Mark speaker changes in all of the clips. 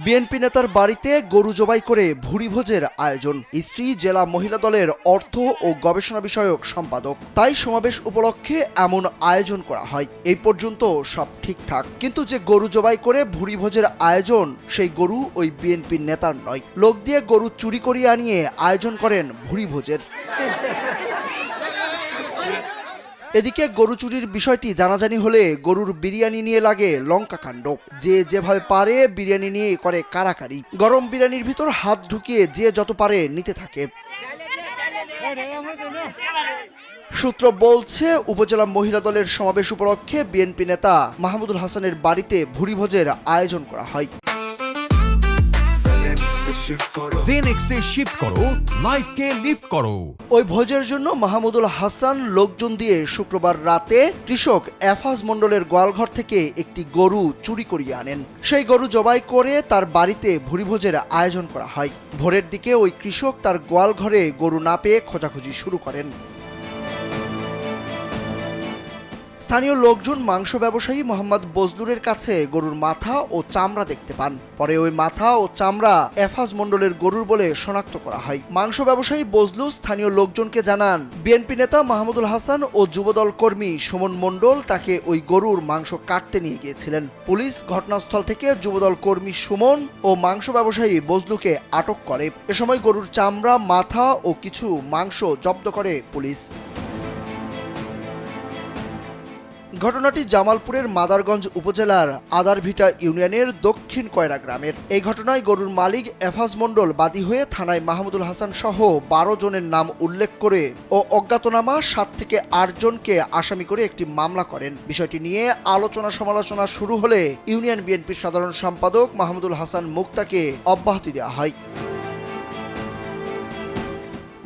Speaker 1: BNP নেতার বাড়িতে গরু জবাই করে ভুরিভোজের আয়োজন। স্ত্রী জেলা মহিলা দলের অর্থ ও গবেষণা বিষয়ক সম্পাদক। তাই সমাবেশ উপলক্ষে এমন আয়োজন করা হয়। এই পর্যন্ত সব ঠিকঠাক, কিন্তু যে গরু জবাই করে ভুরিভোজের আয়োজন, সেই গরু ওই বিএনপির নেতার নয়। লোক দিয়ে গরু চুরি করিয়ে আনিয়ে আয়োজন করেন ভুরিভোজের। এদিকে গরু চুরির বিষয়টি জানাজানি হলে গরুর বিরিয়ানি নিয়ে লাগে লঙ্কাকাণ্ড। যে যেভাবে পারে বিরিয়ানি নিয়ে করে কারাকারি। গরম বিরিয়ানির ভিতর হাত ঢুকিয়ে যে যত পারে নিতে থাকে। সূত্র বলছে, উপজেলা মহিলা দলের সমাবেশ উপলক্ষে বিএনপি নেতা মাহমুদুল হাসানের বাড়িতে ভুরিভোজের আয়োজন করা হয়।
Speaker 2: জেনেক্সে শিফট করো, লাইফকে লিফট করো।
Speaker 1: ওই ভোজের জন্য মাহমুদুল হাসান লোকজন দিয়ে শুক্রবার রাতে কৃষক এফাজ মণ্ডলের গোয়ালঘর থেকে একটি গরু চুরি করিয়ে আনেন। সেই গরু জবাই করে তার বাড়িতে ভুরিভোজের আয়োজন করা হয়। ভোরের দিকে ওই কৃষক তার গোয়ালঘরে গরু না পেয়ে খোঁজাখুঁজি শুরু করেন। স্থানীয় লোকজন মাংস ব্যবসায়ী মোহাম্মদ বজলুরের কাছে গরুর মাথা ও চামড়া দেখতে পান। পরে ওই মাথা ও চামড়া এফাজ মণ্ডলের গরুর বলে শনাক্ত করা হয়। মাংস ব্যবসায়ী বজলু স্থানীয় লোকজনকে জানান, বিএনপি নেতা মাহমুদুল হাসান ও যুবদল কর্মী সুমন মণ্ডল তাকে ওই গরুর মাংস কাটতে নিয়ে গিয়েছিলেন। পুলিশ ঘটনাস্থল থেকে যুবদল কর্মী সুমন ও মাংস ব্যবসায়ী বজলুকে আটক করে। এ সময় গরুর চামড়া, মাথা ও কিছু মাংস জব্দ করে পুলিশ। ঘটনাটি জামালপুরের মাদারগঞ্জ উপজেলার আদারভিটা ইউনিয়নের দক্ষিণ কয়রা গ্রামের। এই ঘটনায় গরুর মালিক এফাজ মণ্ডল বাদী হয়ে থানায় মাহমুদুল হাসান সহ 12 জনের নাম উল্লেখ করে ও অজ্ঞাতনামা 7 থেকে 8 জনকে আসামি করে একটি মামলা করেন। বিষয়টি নিয়ে আলোচনা সমালোচনা শুরু হলে ইউনিয়ন বিএনপির সাধারণ সম্পাদক মাহমুদুল হাসান মুক্তাকে অব্যাহতি দেওয়া হয়।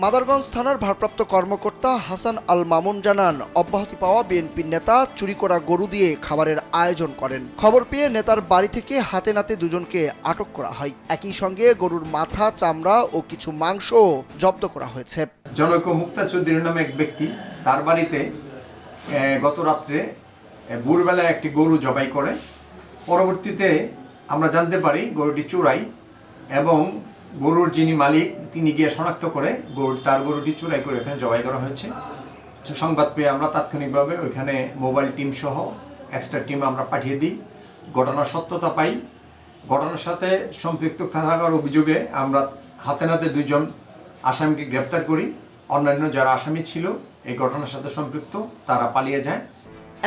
Speaker 1: মাদারগঞ্জ থানার ভারপ্রাপ্ত কর্মকর্তা হাসান আল মামুন জানান, অব্যাহতি পাওয়া বিএনপির নেতা চুরি করা গরু দিয়ে খাবারের আয়োজন করেন। খবর পেয়ে নেতার বাড়ি থেকে হাতে নাতে দুজনকে আটক করা হয়। একই সঙ্গে গরুর মাথা, চামড়া ও কিছু মাংস জব্দ করা হয়েছে।
Speaker 3: জনৈক মুক্তা চৌধুরী নামে এক ব্যক্তি তার বাড়িতে গত রাত্রে ভোরবেলায় একটি গরু জবাই করে। পরবর্তীতে আমরা জানতে পারি গরুটি চুরাই, এবং গরুর যিনি মালিক তিনি গিয়ে শনাক্ত করে তার গরুটি চুরাই করে এখানে জবাই করা হয়েছে। সংবাদ পেয়ে আমরা তাৎক্ষণিকভাবে ওইখানে মোবাইল টিম সহ এক্সট্রা টিম আমরা পাঠিয়ে দিই। ঘটনার সত্যতা পাই। ঘটনার সাথে সম্পৃক্ত থাকার অভিযোগে আমরা হাতে নাতে 2 জন আসামিকে গ্রেপ্তার করি। অন্যান্য যারা আসামি ছিল এই ঘটনার সাথে সম্পৃক্ত তারা পালিয়ে যায়।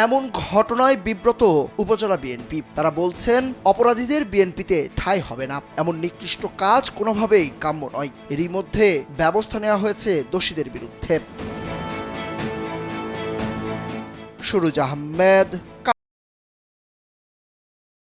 Speaker 1: এমন ঘটনায় বিব্রত উপজেলা বিএনপি। তারা বলছেন, অপরাধীদের বিএনপিতে ঠাঁই হবে না। এমন নিকৃষ্ট কাজ কোনোভাবেই কাম্য নয়। এরই মধ্যে ব্যবস্থা নেওয়া হয়েছে দোষীদের বিরুদ্ধে। সুরুজ আহমেদ।